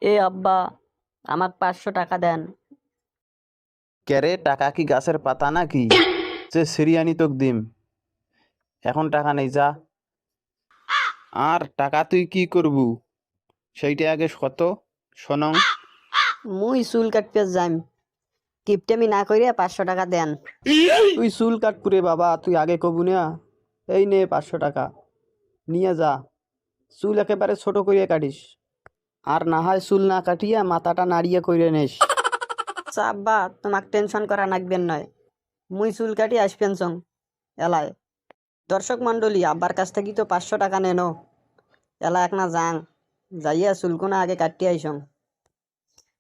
এ আব্বা, আমাক 500 টাকা দেন। ক্যারে টাকা কি গাছের পাতা নাকি যে সিরিয়ানি তোক দিম? এখন টাকা নেই, যা। আর টাকা তুই কি করবু সেইটা আগে শোনং। মুই চুল কাটতে যাইম, কিপটেমি না কইরে 500 টাকা দেন। তুই চুল কাটপুরে বাবা, তুই আগে কবু না। এই নে 500 টাকা নিয়ে যা। চুল একেবারে ছোট করিয়া কাটিস, আর না হয় চুল না কাটিয়া মাথাটা নাড়িয়ে কইরে নিস। আচ্ছা আব্বা, তোমাক টেনশন করা নাগবেন নয়, মুই চুল কাটি আসবেন সং এলায়। দর্শক মন্ডলী, আব্বার কাছ থেকে তো 500 টাকা নেনো। এলা একনা যাং, যাইয়া চুলকোনা আগে কাটিয়ে আইসং।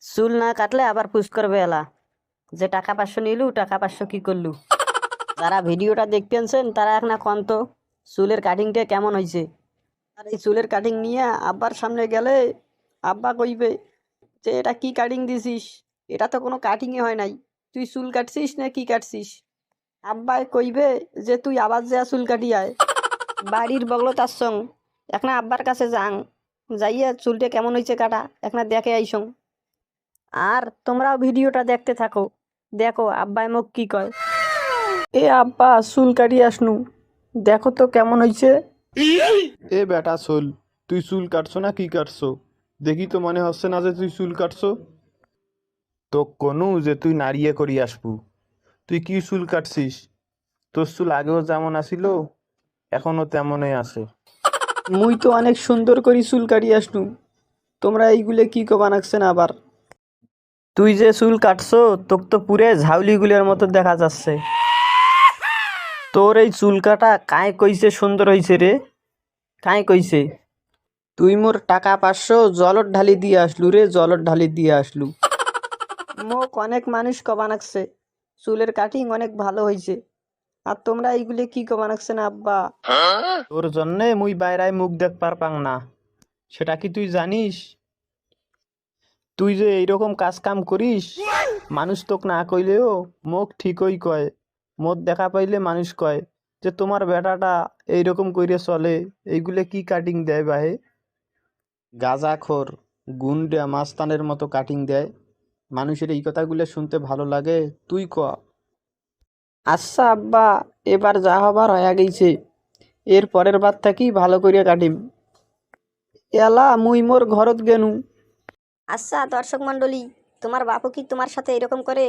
চুল না কাটলে আবার পুশ করবে এলা, যে টাকা 500 নিলু, টাকা 500 কি করলু। যারা ভিডিওটা দেখতেছেন তারা একনা কন্ত চুলের কাটিংটা কেমন হয়েছে। আর এই চুলের কাটিং নিয়ে আব্বার সামনে গেলে আব্বা কইবে যে এটা কি কাটিং দিছিস, এটা তো কোনো কাটিংই হয় নাই, তুই চুল কাটছিস না কি কাটছিস। আব্বাই কইবে যে তুই আবার যা চুল কাটি আয়। বাড়ির বগলো তার সং একনা আব্বার কাছে যাং, যাইয়া চুলটা কেমন হয়েছে কাটা একনা দেখে আইসং। আর তোমরাও ভিডিওটা দেখতে থাকো, দেখো আব্বাই মুখ কি কয়। এ আব্বা, চুল কাটি আসনু, দেখো তো কেমন হয়েছে। এ বেটা চুল, তুই চুল কাটছো না কি কাটছো? দেখি তো মনে হচ্ছে না যে তুই চুল কাটছো। তো কোনু যে তুই নাড়িয়ে করি আসবু? তুই কি চুল কাটছিস? তোর চুল আগেও যেমন আছিল এখনো তেমনই আছে। মুই তো অনেক সুন্দর করি চুল কাটি আসনু, তোমরা এইগুলো কি কো বানাচ্ছেন আবার। তুই যে চুল কাটছো তোক তো পুরে ঝাউলিগুলোর মতো দেখা যাচ্ছে। তোর এই চুল কাটা কায় কইছে সুন্দর হইছে রে, কায় কইছে? তুই মোর টাকা 500 জলট ঢালি দিয়ে আসলু রে, জলট ঢালি দিয়ে আসলু। মোক অনেক মানুষ কবানাচ্ছে চুলের কাটিং অনেক ভালো হইছে, আর তোমরা এইগুলি কি কবানাচ্ছেন আব্বা। তোর জন্যে মুই বাইরায় মুখ দেখবার পাং না, সেটা কি তুই জানিস? তুই যে এইরকম কাজ কাম করিস, মানুষ তোক না কইলেও মুখ ঠিকই কয়। মোর দেখা পাইলে মানুষ কয় যে তোমার বেটাটা এইরকম কইরে চলে, এইগুলো কি কাটিং দেয় বাহে? গাঁজাখোর, গুন্ডা মাস্তানের মতো কাটিং দেয়। মানুষের এই কথাগুলো শুনতে ভালো লাগে? তুই ক। আচ্ছা আব্বা, এবার যা হবার হয়ে গেছে, এর পরের বার থাকি ভালো করিয়া কাটিম। এলা মুই মোর ঘরত গেনু। আচ্ছা দর্শক মণ্ডলী, তোমার বাপু কি তোমার সাথে এরকম করে?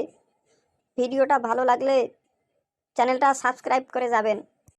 ভিডিওটা ভালো লাগলে চ্যানেলটা সাবস্ক্রাইব করে যাবেন।